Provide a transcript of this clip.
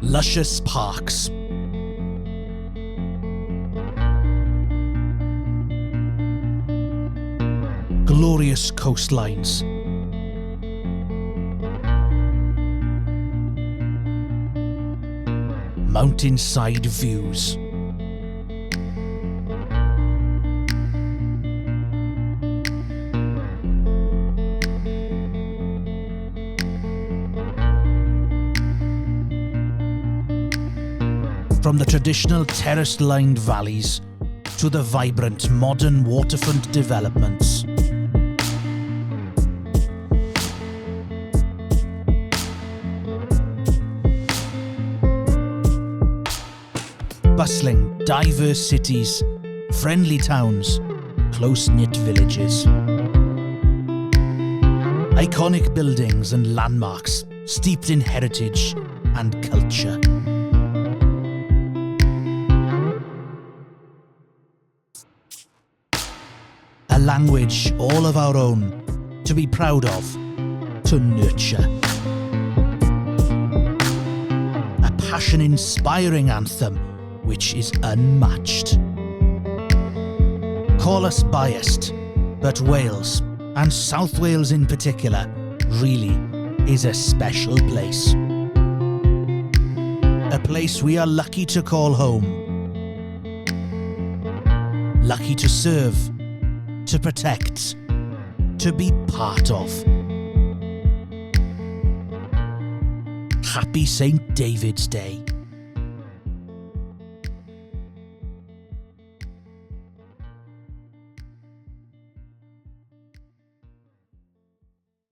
Luscious parks, glorious coastlines, mountainside views, from the traditional terrace-lined valleys to the vibrant modern waterfront developments. Bustling, diverse cities, friendly towns, close-knit villages. Iconic buildings and landmarks steeped in heritage and culture. A language all of our own, to be proud of, to nurture. A passion-inspiring anthem which is unmatched. Call us biased, but Wales, and South Wales in particular, really is a special place. A place we are lucky to call home. Lucky to serve, to protect, to be part of. Happy St. David's Day.